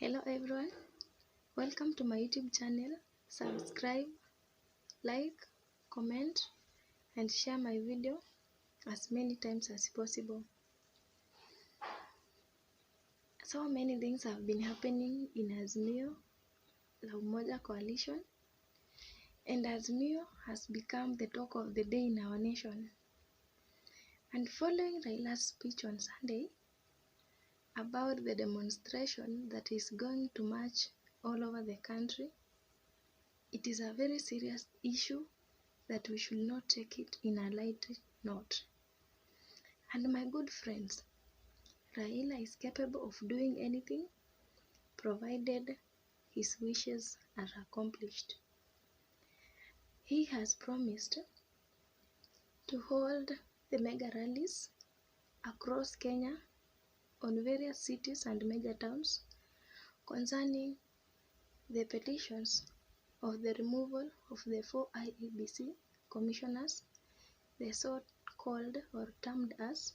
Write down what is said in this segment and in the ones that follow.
Hello everyone, welcome to my YouTube channel. Subscribe, like, comment and share my video as many times as possible. So many things have been happening in Azimio La Umoja coalition, and Azimio has become the talk of the day in our nation. And following Raila's speech on Sunday about the demonstration that is going to march all over the country, it is a very serious issue that we should not take it in a light note. And my good friends, Raila is capable of doing anything provided his wishes are accomplished. He has promised to hold the mega rallies across Kenya on various cities and major towns concerning the petitions of the removal of the 4 iebc commissioners, the so-called or termed as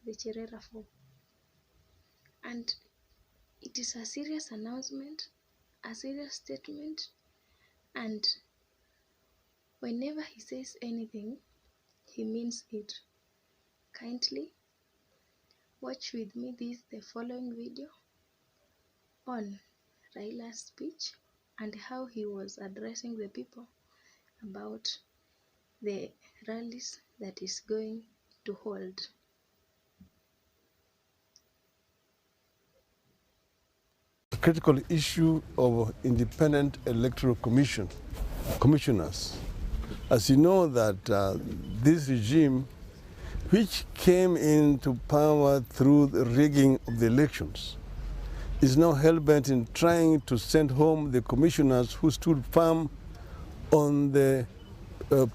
the Cherera 4. And it is a serious announcement, a serious statement, and whenever he says anything, he means it. Kindly watch with me the following video on Raila's speech and how he was addressing the people about the rallies that is going to hold. The critical issue of independent electoral commissioners. As you know that this regime, which came into power through the rigging of the elections, is now hell-bent in trying to send home the commissioners who stood firm on the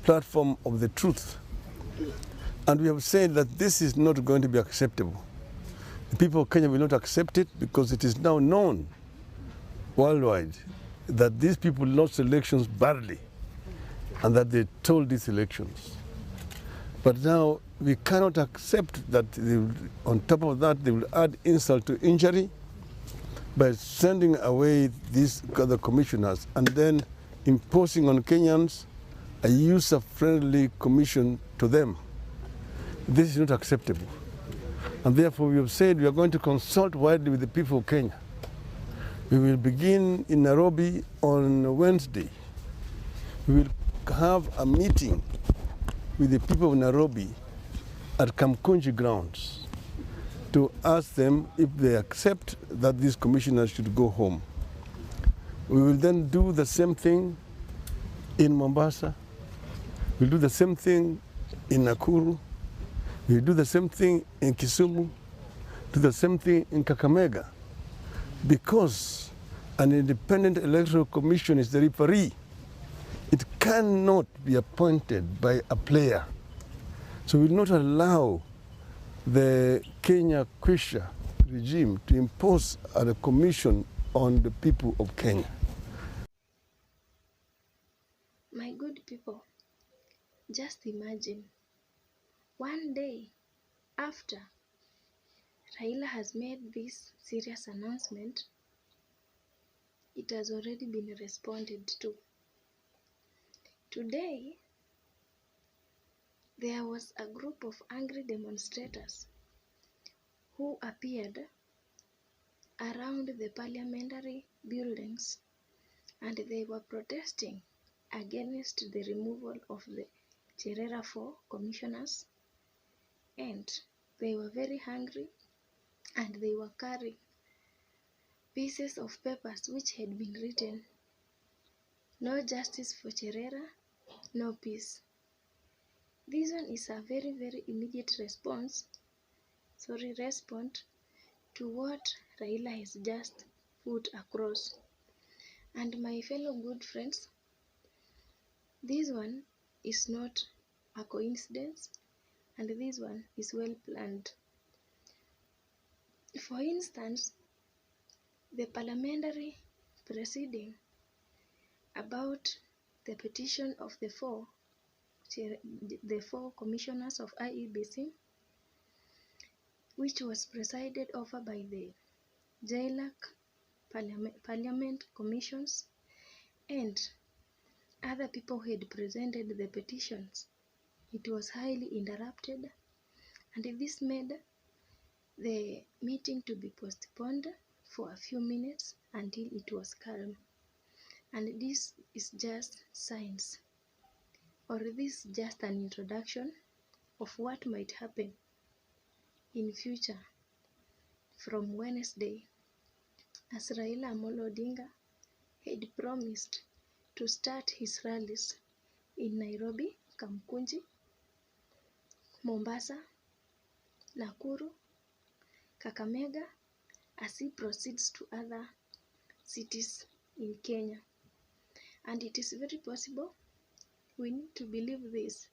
platform of the truth. And we have said that this is not going to be acceptable. The people of Kenya will not accept it because it is now known worldwide that these people lost elections badly and that they told these elections. But now we cannot accept that on top of that they will add insult to injury by sending away these other commissioners and then imposing on Kenyans a user-friendly commission to them. This is not acceptable. And therefore we have said we are going to consult widely with the people of Kenya. We will begin in Nairobi on Wednesday. We will have a meeting with the people of Nairobi at Kamkunji grounds to ask them if they accept that these commissioners should go home. We will then do the same thing in Mombasa. We'll do the same thing in Nakuru. We'll do the same thing in Kisumu. Do the same thing in Kakamega. Because an independent electoral commission is the referee. It cannot be appointed by a player. So we will not allow the Kenya Kwisha regime to impose a commission on the people of Kenya. My good people, just imagine, one day after Raila has made this serious announcement, it has already been responded to. Today, there was a group of angry demonstrators who appeared around the parliamentary buildings, and they were protesting against the removal of the Cherera 4 commissioners, and they were very hungry and they were carrying pieces of papers which had been written, "No justice for Cherera, no peace." This one is a very immediate response to what Raila has just put across. And my fellow good friends, this one is not a coincidence, and this one is well planned. For instance, the parliamentary proceeding about the petition of the four commissioners of iebc, which was presided over by the JLAC parliament commissions, and other people who had presented the petitions. It was highly interrupted, and this made the meeting to be postponed for a few minutes until it was calm. And this is just signs, or this is just an introduction of what might happen in future from Wednesday, as Raila Amolo Odinga had promised to start his rallies in Nairobi, Kamkunji, Mombasa, Nakuru, Kakamega, as he proceeds to other cities in Kenya. And it is very possible, we need to believe this.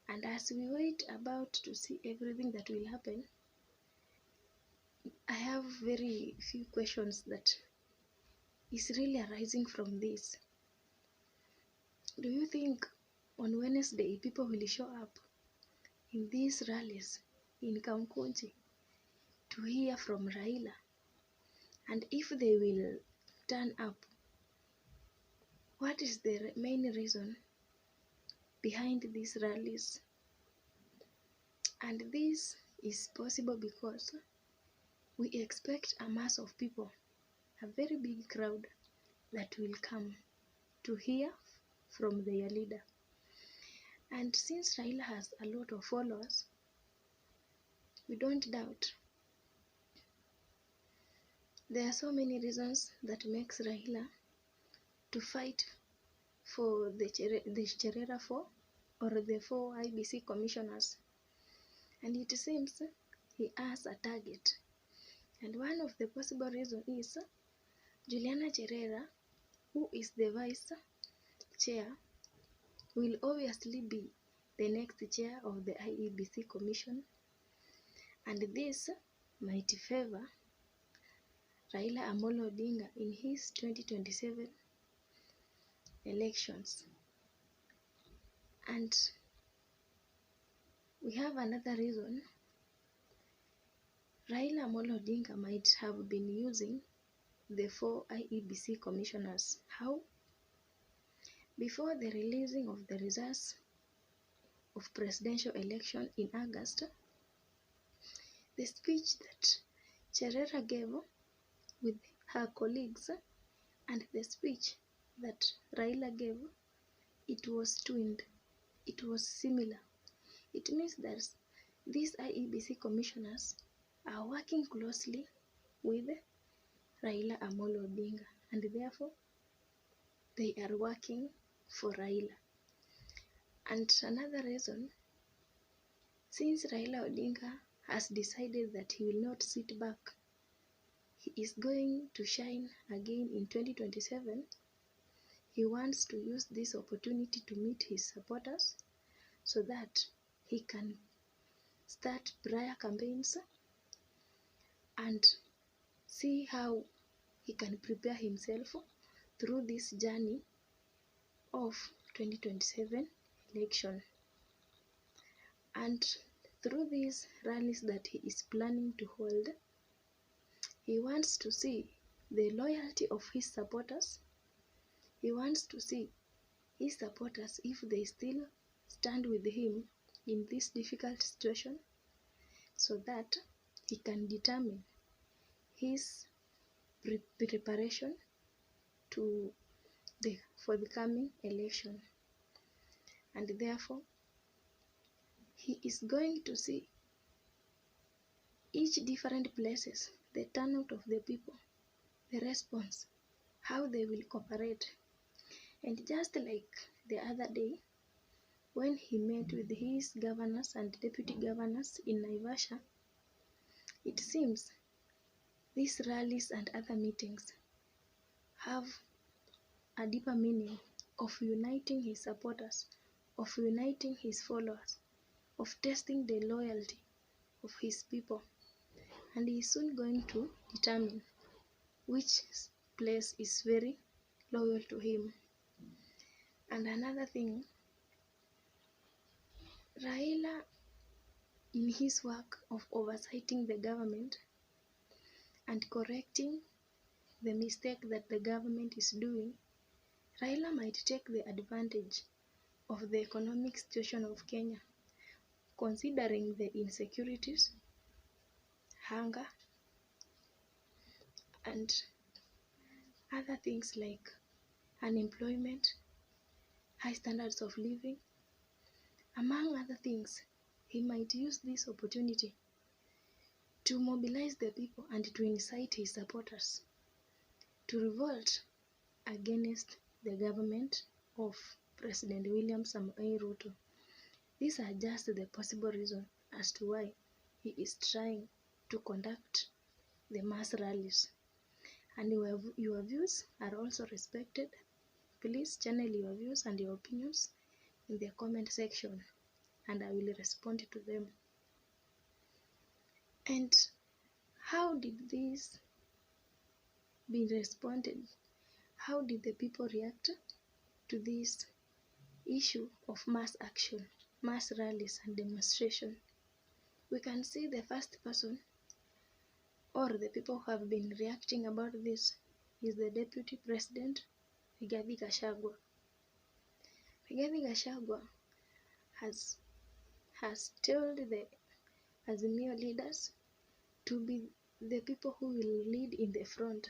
And as we wait about to see everything that will happen, I have very few questions that is really arising from this. Do you think on Wednesday people will show up in these rallies in Kamkunji to hear from Raila? And if they will turn up, what is the main reason behind these rallies? And this is possible because we expect a mass of people, a very big crowd that will come to hear from their leader. And since Raila has a lot of followers, we don't doubt. There are so many reasons that makes Raila to fight for the Cherera 4 or the 4 IEBC commissioners. And it seems he has a target. And one of the possible reasons is Juliana Cherera, who is the vice chair, will obviously be the next chair of the IEBC commission. And this might favor Raila Amolo Odinga in his 2027 elections. And we have another reason. Raila Amolo Odinga might have been using the 4 IEBC commissioners. How? Before the releasing of the results of presidential election in August, the speech that Cherera gave with her colleagues and the speech that Raila gave, it was twinned. It was similar. It means that these IEBC commissioners are working closely with Raila Amolo Odinga, and therefore they are working for Raila. And another reason, since Raila Odinga has decided that he will not sit back, he is going to shine again in 2027. He wants to use this opportunity to meet his supporters so that he can start prior campaigns and see how he can prepare himself through this journey of 2027 election. And through these rallies that he is planning to hold, he wants to see the loyalty of his supporters. He wants to see his supporters if they still stand with him in this difficult situation, so that he can determine his preparation for the coming election. And therefore, he is going to see each different places, the turnout of the people, the response, how they will cooperate. And just like the other day, when he met with his governors and deputy governors in Naivasha, it seems these rallies and other meetings have a deeper meaning of uniting his supporters, of uniting his followers, of testing the loyalty of his people. And he is soon going to determine which place is very loyal to him. And another thing, Raila, in his work of oversighting the government and correcting the mistake that the government is doing, Raila might take the advantage of the economic situation of Kenya, considering the insecurities, hunger, and other things like unemployment, high standards of living, among other things. He might use this opportunity to mobilize the people and to incite his supporters to revolt against the government of President William Samoei Ruto. These are just the possible reasons as to why he is trying to conduct the mass rallies. And your views are also respected. Please channel your views and your opinions in the comment section, and I will respond to them. And how did this be responded? How did the people react to this issue of mass action, mass rallies and demonstration? We can see the first person, or the people who have been reacting about this, is the Deputy President Rigathi Gachagua. Rigathi Gachagua has told the Azimio leaders to be the people who will lead in the front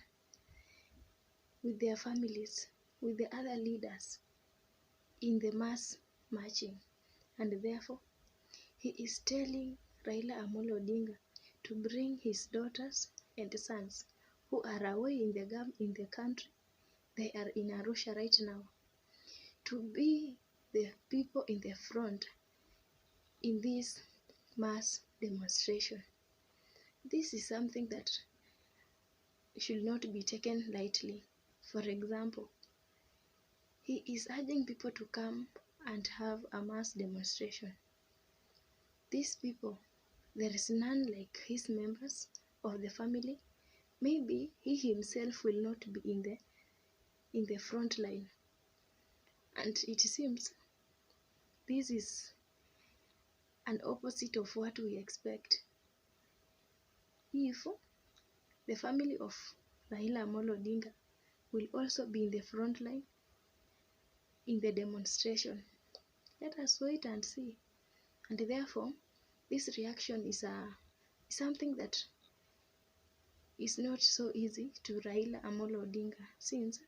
with their families, with the other leaders in the mass marching. And therefore, he is telling Raila Amolo Odinga to bring his daughters and sons who are away in the country. They are in Arusha right now, to be the people in the front in this mass demonstration. This is something that should not be taken lightly. For example, he is urging people to come and have a mass demonstration. These people, there is none like his members of the family. Maybe he himself will not be in the front line. And it seems this is an opposite of what we expect. If the family of Raila Amolo Odinga will also be in the front line in the demonstration, let us wait and see. And therefore, this reaction is something that is not so easy to Raila Amolo Odinga, since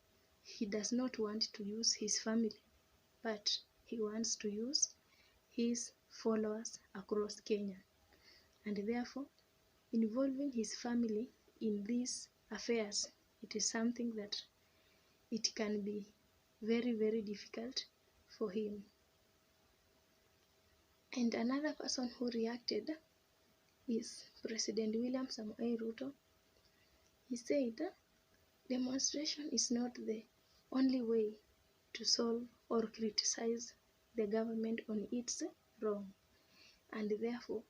he does not want to use his family, but he wants to use his followers across Kenya. And therefore, involving his family in these affairs, it is something that it can be very, very difficult for him. And another person who reacted is President William Samoei Ruto. He said demonstration is not the only way to solve or criticize the government on its wrong, and therefore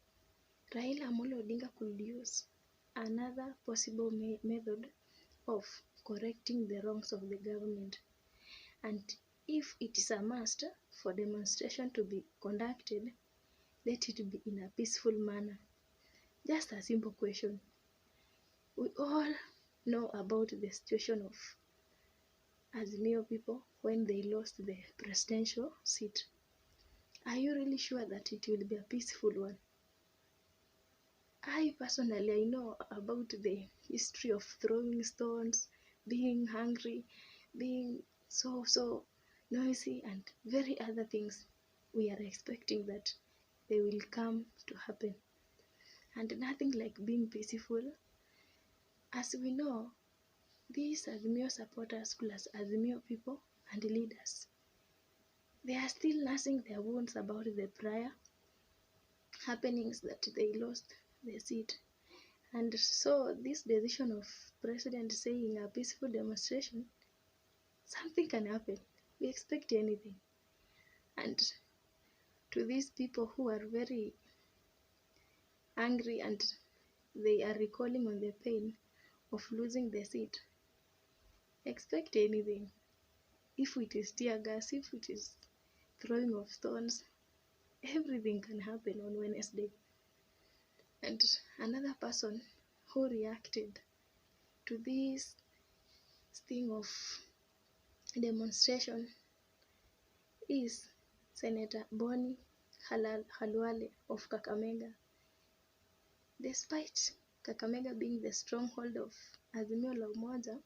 Raila Amolo Odinga could use another possible method of correcting the wrongs of the government. And if it is a must for demonstration to be conducted, let it be in a peaceful manner. Just a simple question. We all know about the situation of Azimio people when they lost the presidential seat. Are you really sure that it will be a peaceful one? I personally, I know about the history of throwing stones, being hungry, being so noisy, and very other things. We are expecting that they will come to happen. And nothing like being peaceful. As we know, these Azimio supporters plus Azimio people and leaders, they are still nursing their wounds about the prior happenings that they lost the seat. And so this decision of President saying a peaceful demonstration, something can happen. We expect anything. And to these people who are very angry and they are recalling on the pain of losing the seat, expect anything. If it is tear gas, if it is throwing of stones, everything can happen on Wednesday. And another person who reacted to this thing of demonstration is Senator Boni Khalwale of Kakamega. Despite Kakamega being the stronghold of Azimio la Umoja,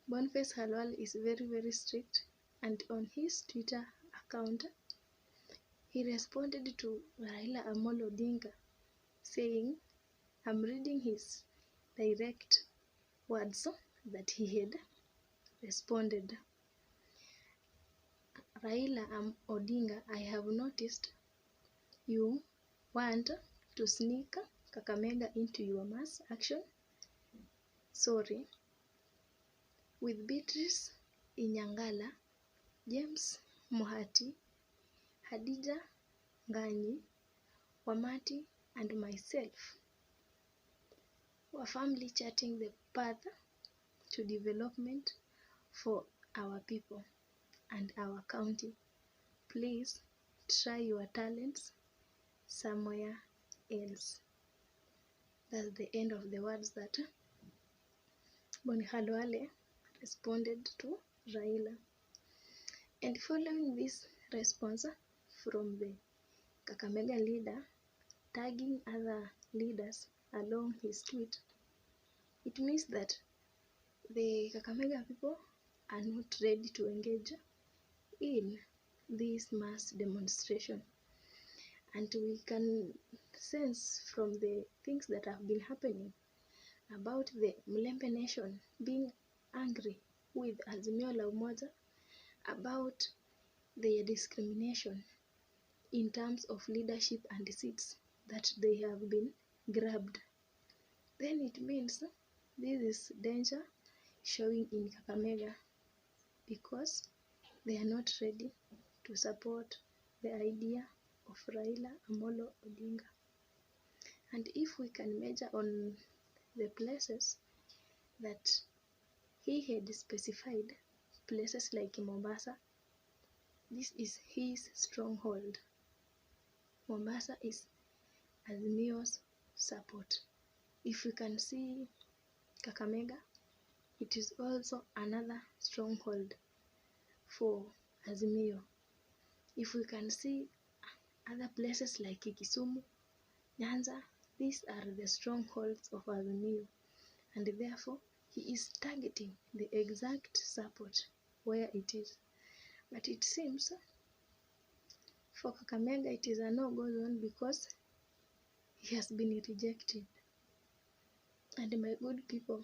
Boniface Khalwale is very, very strict, and on his Twitter account, he responded to Raila Amolo Odinga saying, I'm reading his direct words that he had responded. Raila Odinga, I have noticed you want to sneak Kakamega into your mass action. Sorry. With Beatrice Inyangala, James Mohati, Hadija Nganyi, Wamati, and myself were firmly charting the path to development for our people and our county. Please try your talents somewhere else. That's the end of the words that Boni Khalwale responded to Raila. And following this response from the Kakamega leader, tagging other leaders along his tweet, it means that the Kakamega people are not ready to engage in this mass demonstration. And we can sense from the things that have been happening about the Mulembe Nation being angry with Azimio la Umoja about their discrimination in terms of leadership and seats that they have been grabbed. Then it means this is danger showing in Kakamega because they are not ready to support the idea of Raila Amolo Odinga. And if we can measure on the places that he had specified, places like Mombasa, this is his stronghold. Mombasa is Azimio's support. If we can see Kakamega, it is also another stronghold for Azimio. If we can see other places like Kisumu, Nyanza, these are the strongholds of Azimio, and therefore he is targeting the exact support where it is. But it seems for Kakamega it is a no-go zone because he has been rejected. And my good people,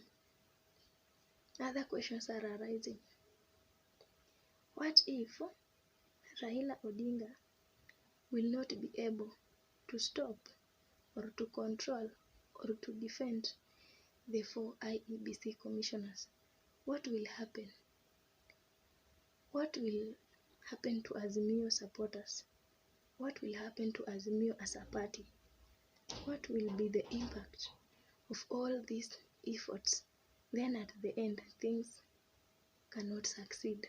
other questions are arising. What if Raila Odinga will not be able to stop or to control or to defend the 4 IEBC commissioners? What will happen? What will happen to Azimio supporters? What will happen to Azimio as a party? What will be the impact of all these efforts? Then at the end, things cannot succeed.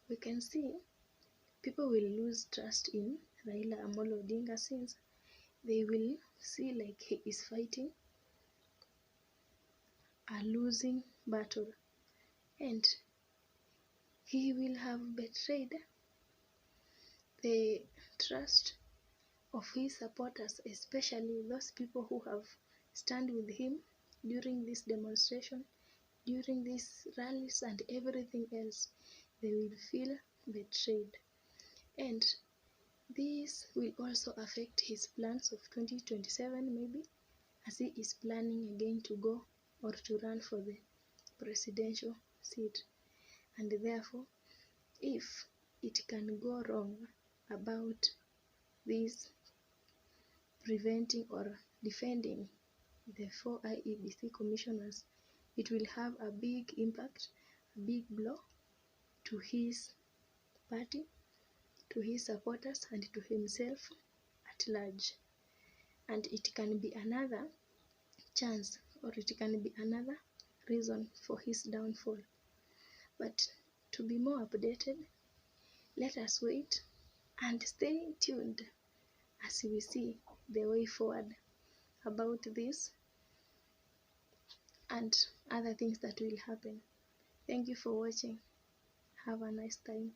We can see people will lose trust in Raila Amolo Odinga since they will see like he is fighting a losing battle, and he will have betrayed the trust of his supporters, especially those people who have stand with him during this demonstration, during these rallies and everything else. They will feel betrayed, and this will also affect his plans of 2027 maybe, as he is planning again to go or to run for the presidential seat. And therefore, if it can go wrong about this preventing or defending the 4 IEBC commissioners, it will have a big impact, a big blow to his party, to his supporters, and to himself at large. And it can be another chance, or it can be another reason for his downfall. But to be more updated, let us wait and stay tuned as we see the way forward about this and other things that will happen. Thank you for watching. Have a nice time.